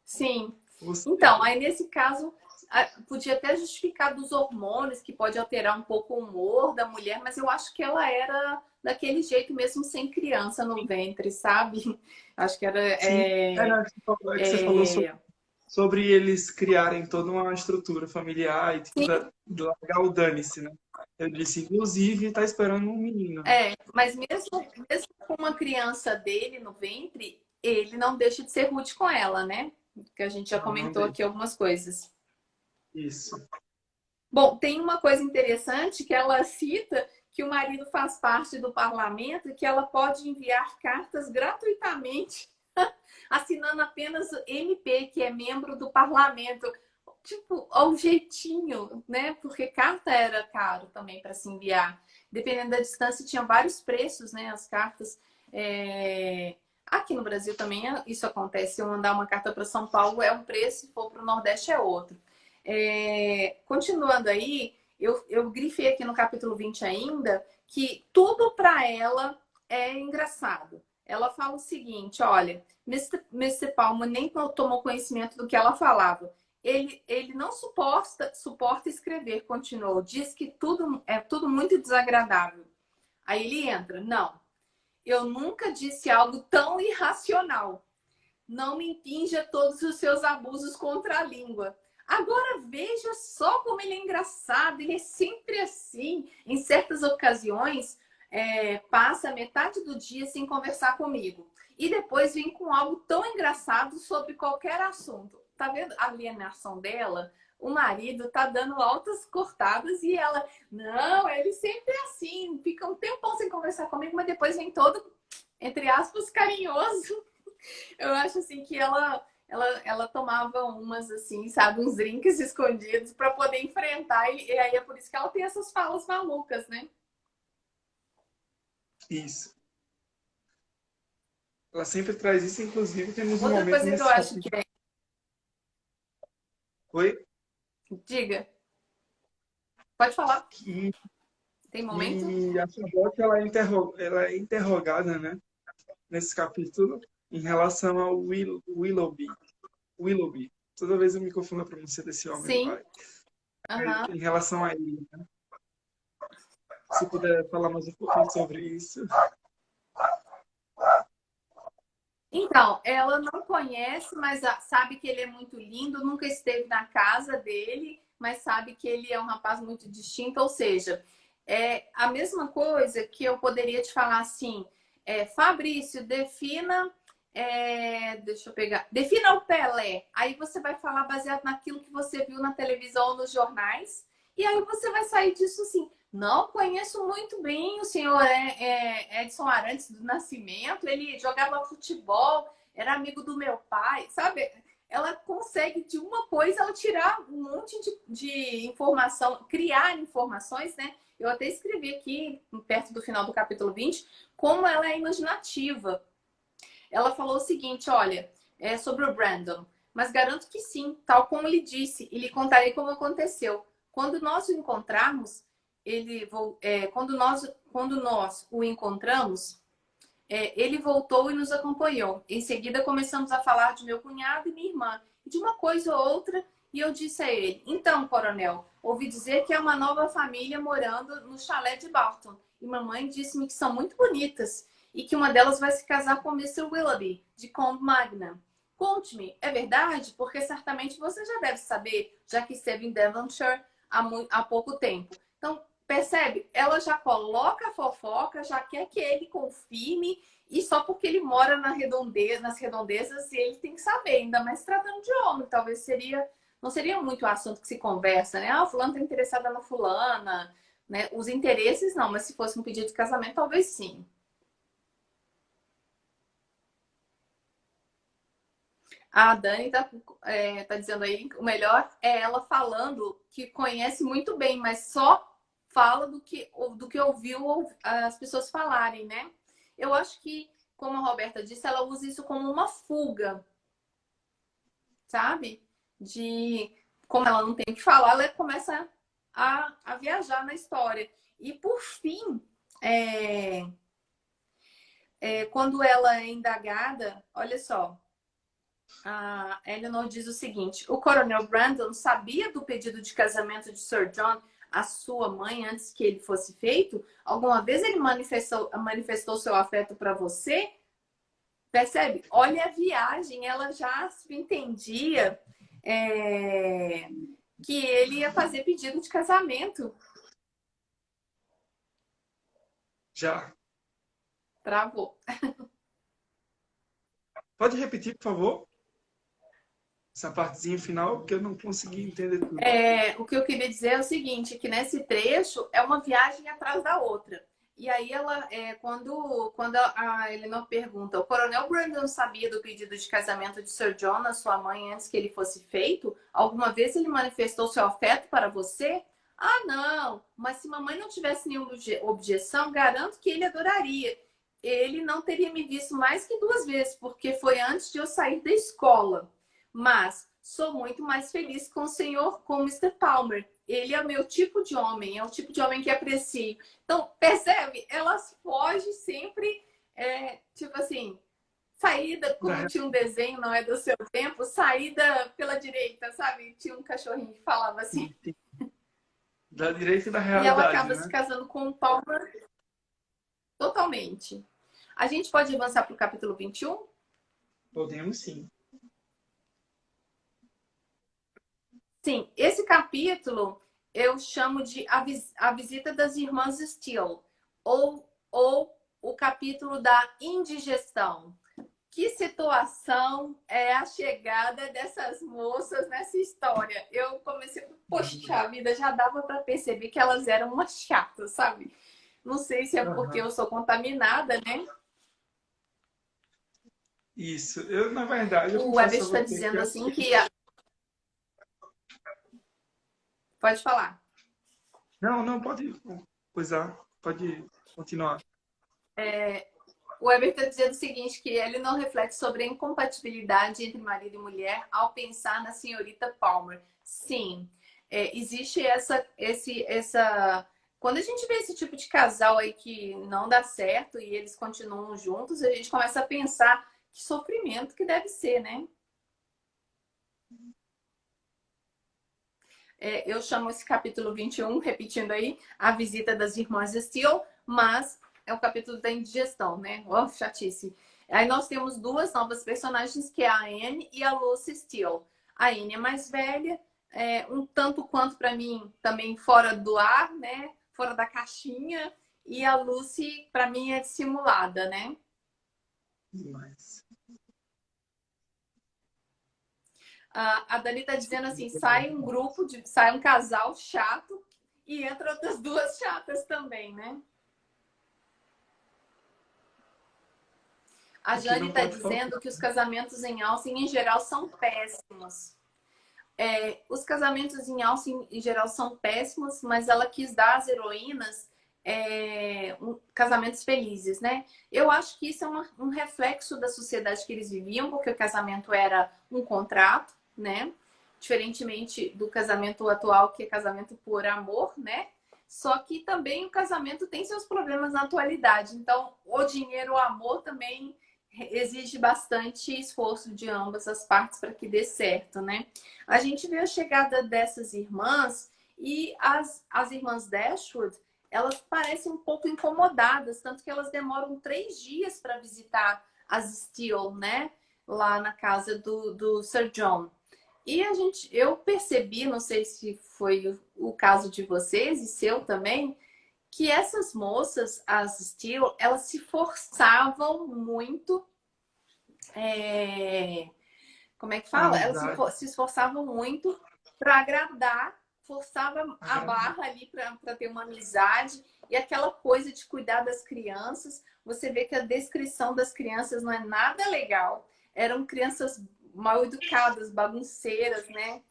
sim. Ou Então, seja, aí nesse caso, podia até justificar dos hormônios, que pode alterar um pouco o humor da mulher, mas eu acho que ela era daquele jeito mesmo sem criança no ventre, sabe? Acho que era. sim, é que você falou sobre eles criarem toda uma estrutura familiar e tipo, largar o dane-se, né? Eu disse, inclusive, está esperando um menino, né? Mas mesmo com uma criança dele no ventre, ele não deixa de ser rude com ela, né? Que a gente já Não, não comentou deixa. aqui algumas coisas. Isso. Bom, tem uma coisa interessante que ela cita que o marido faz parte do parlamento e que ela pode enviar cartas gratuitamente, assinando apenas o MP, que é membro do parlamento. Tipo, ao jeitinho, né? Porque carta era caro também para se enviar. Dependendo da distância, tinha vários preços, né? As cartas. Aqui no Brasil também isso acontece. Se eu mandar uma carta para São Paulo é um preço, se for para o Nordeste é outro. Continuando aí, eu grifei aqui no capítulo 20 ainda que tudo para ela é engraçado. Ela fala o seguinte: olha, Mr. Palmer nem tomou conhecimento do que ela falava. Ele não suporta escrever, continuou. Diz que tudo é tudo muito desagradável. Aí ele entra: não, eu nunca disse algo tão irracional. Não me impinja todos os seus abusos contra a língua. Agora veja só como ele é engraçado, ele é sempre assim. Em certas ocasiões, passa metade do dia sem conversar comigo. E depois vem com algo tão engraçado sobre qualquer assunto. Tá vendo a alienação dela? O marido tá dando altas cortadas e ela, não, ele sempre é assim, fica um tempão sem conversar comigo, mas depois vem todo, entre aspas, carinhoso. Eu acho assim que ela tomava umas, assim, sabe, uns drinks escondidos para poder enfrentar. E aí é por isso que ela tem essas falas malucas, né? Isso. Ela sempre traz isso, inclusive temos um Outra momento coisa que eu nesse acho que capítulo. é. Oi? Diga, pode falar. Que, Tem momento? que a Charlotte ela é interrogada, né, nesse capítulo em relação ao Willoughby. Willoughby. Toda vez eu me confundo a pronúncia desse homem, Sim. pai. Aham. Em relação a ele. Se puder falar mais um pouquinho sobre isso. Então, ela não conhece, mas sabe que ele é muito lindo, nunca esteve na casa dele, mas sabe que ele é um rapaz muito distinto. Ou seja, é a mesma coisa que eu poderia te falar assim, Fabrício, deixa eu pegar, defina o Pelé. Aí você vai falar baseado naquilo que você viu na televisão ou nos jornais, e aí você vai sair disso assim. Não, conheço muito bem o senhor Edson Arantes do Nascimento. Ele jogava futebol, era amigo do meu pai, sabe? Ela consegue, de uma coisa, ela tirar um monte de informação, criar informações, né? Eu até escrevi aqui, perto do final do capítulo 20, como ela é imaginativa. Ela falou o seguinte, olha, sobre o Brandon, mas garanto que sim, tal como lhe disse, e lhe contarei como aconteceu. Quando nós o encontrarmos, quando nós o encontramos, ele voltou e nos acompanhou. Em seguida, começamos a falar de meu cunhado e minha irmã, de uma coisa ou outra, e eu disse a ele: então, coronel, ouvi dizer que é uma nova família morando no chalé de Barton, e mamãe disse-me que são muito bonitas e que uma delas vai se casar com Mr. Willoughby, de Combe Magna. Conte-me, é verdade? Porque certamente você já deve saber, já que esteve em Devonshire há pouco tempo. Então, percebe? Ela já coloca a fofoca, já quer que ele confirme, e só porque ele mora nas redondezas, ele tem que saber, ainda mais tratando de homem. Talvez não seria muito o assunto que se conversa, né? Ah, o fulano está interessada na fulana, né? Os interesses não, mas se fosse um pedido de casamento, talvez sim. A Dani tá dizendo aí que o melhor é ela falando que conhece muito bem, mas só fala do que ouviu as pessoas falarem, né? Eu acho que, como a Roberta disse, ela usa isso como uma fuga, sabe? De como ela não tem o que falar, ela começa a viajar na história. E por fim, quando ela é indagada, olha só. A Eleanor diz o seguinte: o coronel Brandon sabia do pedido de casamento de Sir John à sua mãe antes que ele fosse feito? Alguma vez ele manifestou seu afeto para você? Percebe? Olha a viagem, ela já entendia que ele ia fazer pedido de casamento. Já. Travou. Pode repetir, por favor? Essa partezinha final, que eu não consegui entender tudo. O que eu queria dizer é o seguinte, que nesse trecho é uma viagem atrás da outra. E aí quando a Eleanor pergunta, o coronel Brandon sabia do pedido de casamento de Sir John à sua mãe antes que ele fosse feito? Alguma vez ele manifestou seu afeto para você? Ah, não, mas se mamãe não tivesse nenhuma objeção, garanto que ele adoraria. Ele não teria me visto mais que 2 vezes, porque foi antes de eu sair da escola. Mas sou muito mais feliz com o senhor, com o Mr. Palmer. Ele é o meu tipo de homem, é o tipo de homem que aprecio. Então, percebe? Elas fogem sempre, tipo assim, saída, como tinha um desenho, não é do seu tempo, saída pela direita, sabe? Tinha um cachorrinho que falava assim. Da direita e da E ela realidade, acaba né? se casando com o Palmer totalmente. A gente pode avançar para o capítulo 21? Podemos sim. Sim, esse capítulo eu chamo de a visita das irmãs Steele, ou o capítulo da indigestão. Que situação é a chegada dessas moças nessa história? Eu comecei, poxa, a vida já dava para perceber que elas eram umas chatas, sabe? Não sei se é porque Uhum. eu sou contaminada, né? Isso. Eu, na verdade, eu O Ebert confesso a está você que dizendo eu... assim que... Pode falar. Não, não, pode coisar, pode continuar. O Weber está dizendo o seguinte, que ele não reflete sobre a incompatibilidade entre marido e mulher ao pensar na senhorita Palmer. Sim, existe essa... Quando a gente vê esse tipo de casal aí que não dá certo e eles continuam juntos, a gente começa a pensar que sofrimento que deve ser, né? Eu chamo esse capítulo 21, repetindo aí, a visita das irmãs Steele, mas é o capítulo da indigestão, né? Oh, chatice. Aí nós temos duas novas personagens, que é a Anne e a Lucy Steele. A Anne é mais velha, um tanto quanto para mim também fora do ar, né? Fora da caixinha. E a Lucy, para mim, é dissimulada, né? Demais. A Dani tá dizendo assim, sai um casal chato e entra outras duas chatas também, né? A O que Jane não está pode faltar. dizendo que os casamentos em Austin, em geral, são péssimos. Os casamentos em Austin, em geral, são péssimos, mas ela quis dar às heroínas casamentos felizes, né? Eu acho que isso é um reflexo da sociedade que eles viviam, porque o casamento era um contrato, né? Diferentemente do casamento atual, que é casamento por amor, né? Só que também o casamento tem seus problemas na atualidade. Então, o dinheiro, o amor também exige bastante esforço de ambas as partes para que dê certo, né? A gente vê a chegada dessas irmãs e as irmãs Dashwood, elas parecem um pouco incomodadas, tanto que elas demoram 3 dias para visitar as Steele, né? Lá na casa do Sir John. E eu percebi, não sei se foi o caso de vocês e seu também, que essas moças, as Steele, elas se forçavam muito. Como é que fala? Elas Amizade, se esforçavam muito para agradar, forçava a agradar. barra ali para ter uma amizade e aquela coisa de cuidar das crianças. Você vê que a descrição das crianças não é nada legal. Eram crianças mal educadas, bagunceiras, né?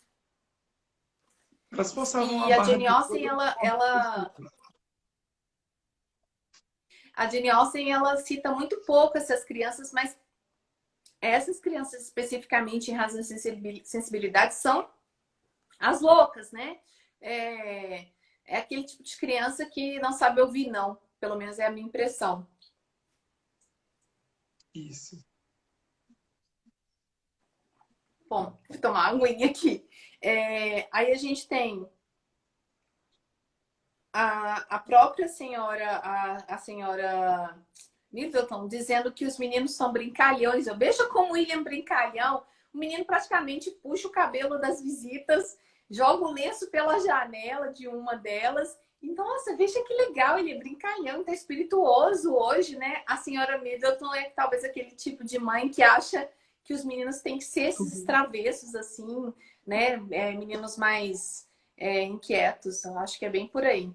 Elas forçavam a E a barra Jane de Austen, toda forma possível. a Jane Austen, ela cita muito pouco essas crianças, mas essas crianças especificamente em razão de sensibilidade são as loucas, né? É aquele tipo de criança que não sabe ouvir não. Pelo menos é a minha impressão. Isso. Bom, vou tomar uma aguinha aqui. Aí a gente tem a própria senhora, a senhora Middleton, dizendo que os meninos são brincalhões. Eu vejo como o William brincalhão. O menino praticamente puxa o cabelo das visitas, joga o lenço pela janela de uma delas. E, nossa, veja que legal, ele é brincalhão, tá espirituoso hoje, né? A senhora Middleton é talvez aquele tipo de mãe que acha que os meninos têm que ser esses Tudo. travessos, assim, né? Meninos mais inquietos. Eu acho que é bem por aí.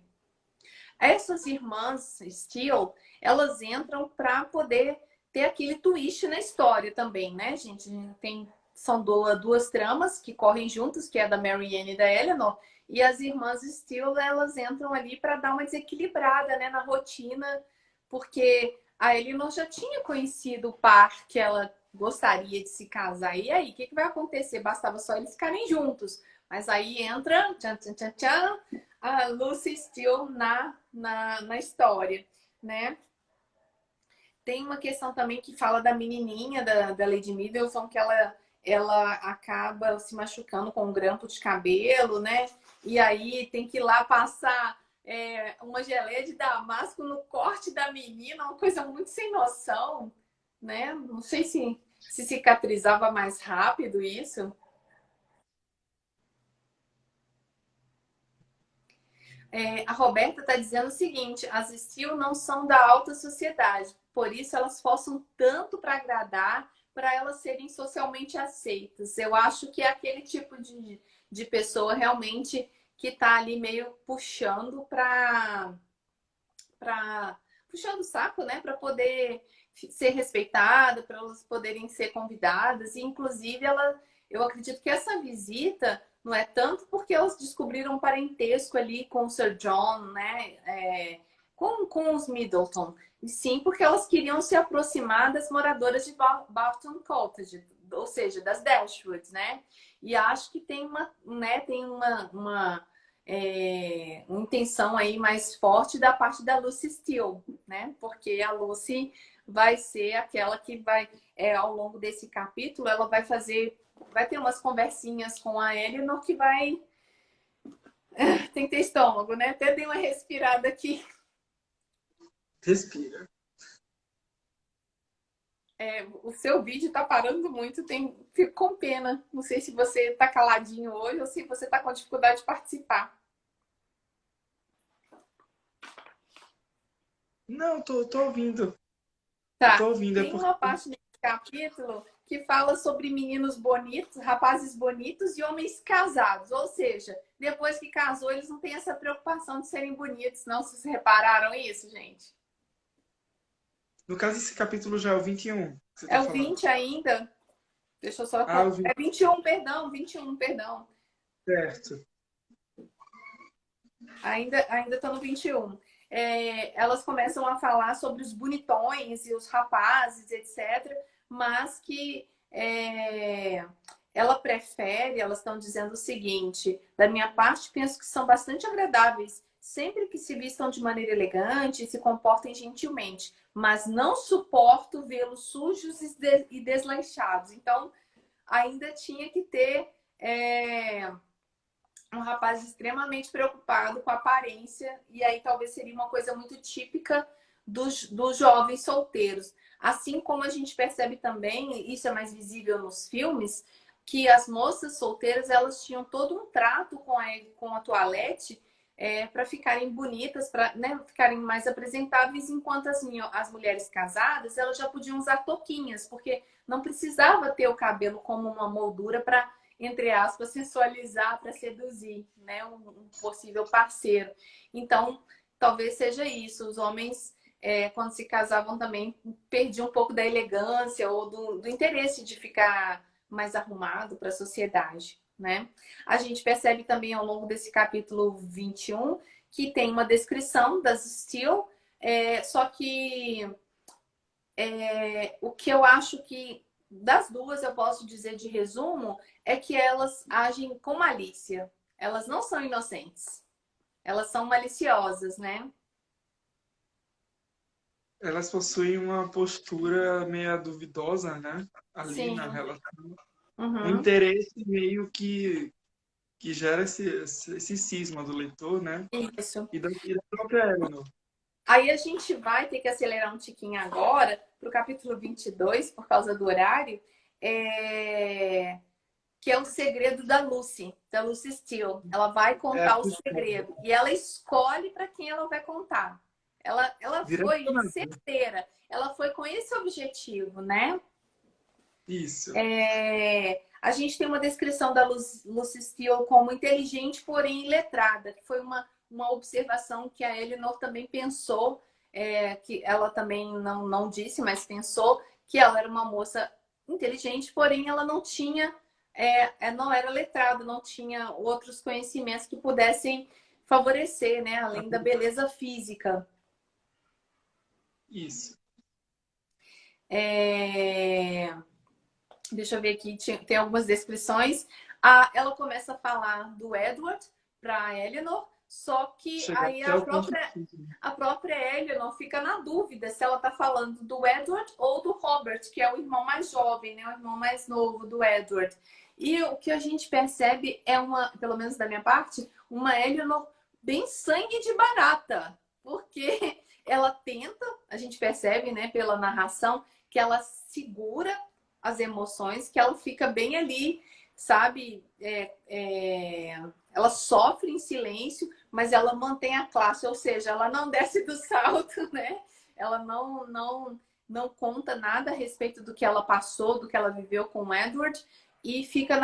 Essas irmãs Steele, elas entram para poder ter aquele twist na história também, né, gente? São duas tramas que correm juntas, que é a da Marianne e da Eleanor, e as irmãs Steele, elas entram ali para dar uma desequilibrada, né, na rotina, porque a Eleanor já tinha conhecido o par que ela gostaria de se casar. E aí, o que vai acontecer? Bastava só eles ficarem juntos. Mas aí entra tchan, tchan, tchan, tchan, a Lucy Steele na história, né? Tem uma questão também que fala da menininha da Lady Middleton, que ela acaba se machucando com um grampo de cabelo, né? E aí tem que ir lá passar uma geleia de damasco no corte da menina, uma coisa muito sem noção, né? Não sei se cicatrizava mais rápido isso. A Roberta está dizendo o seguinte: as Steel não são da alta sociedade, por isso elas forçam tanto para agradar, para elas serem socialmente aceitas. Eu acho que é aquele tipo de pessoa realmente que está ali meio puxando para puxando o saco, né, para poder ser respeitada, para elas poderem ser convidadas. E, inclusive, eu acredito que essa visita não é tanto porque elas descobriram um parentesco ali com o Sir John, né? Com os Middleton. E sim porque elas queriam se aproximar das moradoras de Barton Cottage, ou seja, das Dashwoods, né? E acho que tem uma intenção aí mais forte da parte da Lucy Steele, né? Porque a Lucy vai ser aquela que vai, ao longo desse capítulo, ela vai ter umas conversinhas com a Eleanor que vai... Tem que ter estômago, né? Até dei uma respirada aqui. Respira. O seu vídeo tá parando muito, fico com pena. Não sei se você tá caladinho hoje ou se você tá com dificuldade de participar. Não, tô ouvindo. Eu Tá. tô ouvindo, é Tem porque... uma parte nesse capítulo que fala sobre meninos bonitos, rapazes bonitos e homens casados. Ou seja, depois que casou, eles não têm essa preocupação de serem bonitos, não. Vocês repararam isso, gente? No caso, esse capítulo já é o 21 que você É tá o falando. 20 ainda. Deixa eu só... Ah, o É 20, 21, perdão. 21, perdão. certo. Ainda tô no 21. Elas começam a falar sobre os bonitões e os rapazes, etc. Mas que ela prefere, elas estão dizendo o seguinte: da minha parte, penso que são bastante agradáveis, sempre que se vistam de maneira elegante e se comportem gentilmente, mas não suporto vê-los sujos e desleixados. Então, ainda tinha que ter um rapaz extremamente preocupado com a aparência, e aí talvez seria uma coisa muito típica dos jovens solteiros. Assim como a gente percebe também, isso é mais visível nos filmes, que as moças solteiras elas tinham todo um trato com a toalete para ficarem bonitas, para, né, ficarem mais apresentáveis, enquanto as mulheres casadas elas já podiam usar touquinhas, porque não precisava ter o cabelo como uma moldura para, entre aspas, sensualizar, para seduzir, né, um possível parceiro. Então, talvez seja isso. Os homens, quando se casavam, também perdiam um pouco da elegância ou do interesse de ficar mais arrumado para a sociedade, né? A gente percebe também ao longo desse capítulo 21 que tem uma descrição das Steele, só que o que eu acho que das duas eu posso dizer de resumo é que elas agem com malícia. Elas não são inocentes. Elas são maliciosas, né? Elas possuem uma postura meio duvidosa, né? Ali na Sim. relação. Um Uhum. interesse meio que gera esse cisma do leitor, né? Isso. E da própria Eleanor. Aí a gente vai ter que acelerar um tiquinho agora para o capítulo 22, por causa do horário, que é o segredo da Lucy Steele. Ela vai É a contar o segredo. E ela escolhe para quem ela vai contar. Ela foi direcionada. certeira. Ela foi com esse objetivo, né? Isso. A gente tem uma descrição da Lucy Steele como inteligente, porém iletrada, que foi uma observação que a Eleanor também pensou, que ela também não disse, mas pensou que ela era uma moça inteligente, porém ela não tinha, não era letrada, não tinha outros conhecimentos que pudessem favorecer, né, além da beleza física. Isso. Deixa eu ver aqui, tem algumas descrições. Ela começa a falar do Edward para Eleanor, só que Chegar aí até o ponto crítico. a própria Eleanor fica na dúvida se ela está falando do Edward ou do Robert, que é o irmão mais jovem, né? O irmão mais novo do Edward. E o que a gente percebe é pelo menos da minha parte, uma Eleanor bem sangue de barata, porque ela tenta, a gente percebe, né, pela narração, que ela segura as emoções, que ela fica bem ali, sabe? Ela sofre em silêncio, mas ela mantém a classe, ou seja, ela não desce do salto, né? Ela não conta nada a respeito do que ela passou, do que ela viveu com o Edward, e fica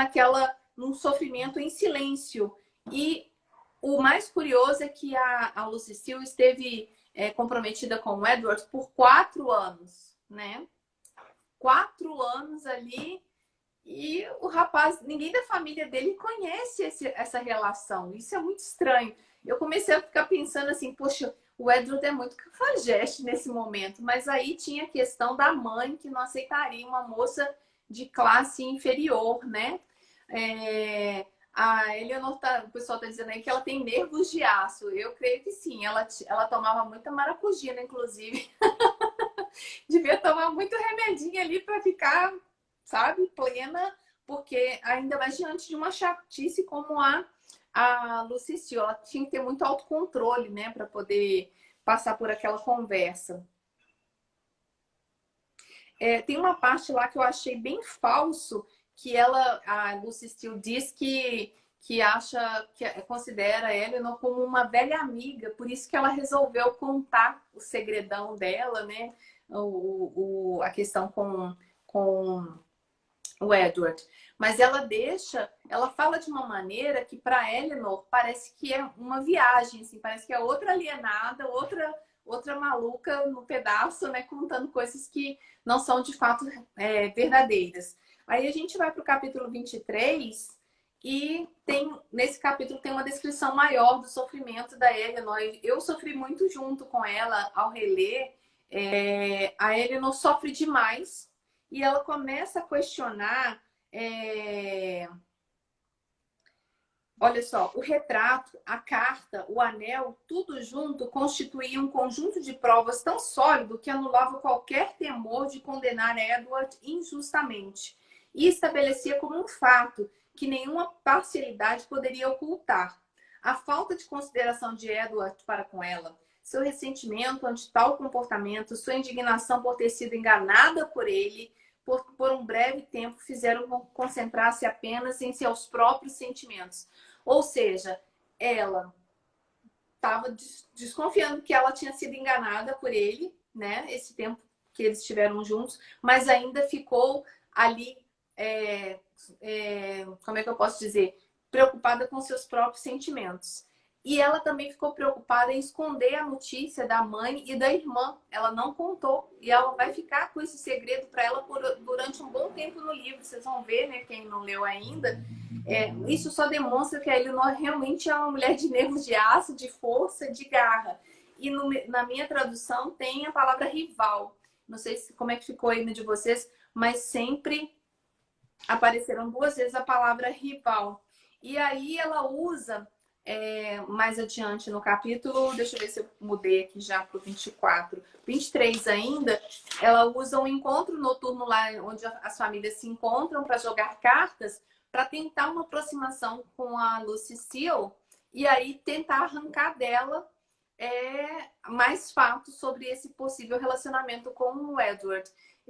num sofrimento em silêncio. E o mais curioso é que a Lucy Steele esteve comprometida com o Edward por 4 anos. né? 4 anos ali e o rapaz, ninguém da família dele conhece essa relação. Isso é muito estranho. Eu comecei a ficar pensando assim, poxa, o Edward é muito cafajeste nesse momento. Mas aí tinha a questão da mãe que não aceitaria uma moça de classe inferior, né? A Eleanor, o pessoal está dizendo aí que ela tem nervos de aço. Eu creio que sim. Ela tomava muita maracujina, inclusive. Devia tomar muito remedinho ali para ficar, sabe, plena, porque ainda mais diante de uma chatice como a Lucy Steele, ela tinha que ter muito autocontrole, né, para poder passar por aquela conversa. Tem uma parte lá que eu achei bem falso, que a Lucy Steele diz que acha, que considera a Eleanor como uma velha amiga, por isso que ela resolveu contar o segredão dela, né? A questão com o Edward. Mas ela fala de uma maneira que para Eleanor parece que é uma viagem, assim, parece que é outra alienada, outra maluca no pedaço, né? Contando coisas que não são de fato verdadeiras. Aí a gente vai para o capítulo 23 e nesse capítulo tem uma descrição maior do sofrimento da Eleanor. Eu sofri muito junto com ela ao reler. A Eleanor sofre demais e ela começa a questionar. Olha só, o retrato, a carta, o anel, tudo junto constituía um conjunto de provas tão sólido que anulava qualquer temor de condenar Edward injustamente e estabelecia como um fato que nenhuma parcialidade poderia ocultar. A falta de consideração de Edward para com ela, seu ressentimento ante tal comportamento, sua indignação por ter sido enganada por ele, por um breve tempo, fizeram concentrar-se apenas em seus próprios sentimentos. Ou seja, ela estava desconfiando que ela tinha sido enganada por ele, né? Esse tempo que eles estiveram juntos, mas ainda ficou ali, como é que eu posso dizer? Preocupada com seus próprios sentimentos. E ela também ficou preocupada em esconder a notícia da mãe e da irmã. Ela não contou. E ela vai ficar com esse segredo para ela durante um bom tempo no livro. Vocês vão ver, né? Quem não leu ainda. Isso só demonstra que a Eleanor realmente é uma mulher de nervos de aço, de força, de garra. E na minha tradução tem a palavra rival. Não sei como é que ficou aí no de vocês, mas sempre apareceram 2 vezes a palavra rival. E aí ela usa... mais adiante no capítulo, deixa eu ver se eu mudei aqui já para o 24, 23 ainda, ela usa um encontro noturno lá onde as famílias se encontram para jogar cartas, para tentar uma aproximação com a Lucy Steele e aí tentar arrancar dela mais fatos sobre esse possível relacionamento com o Edward.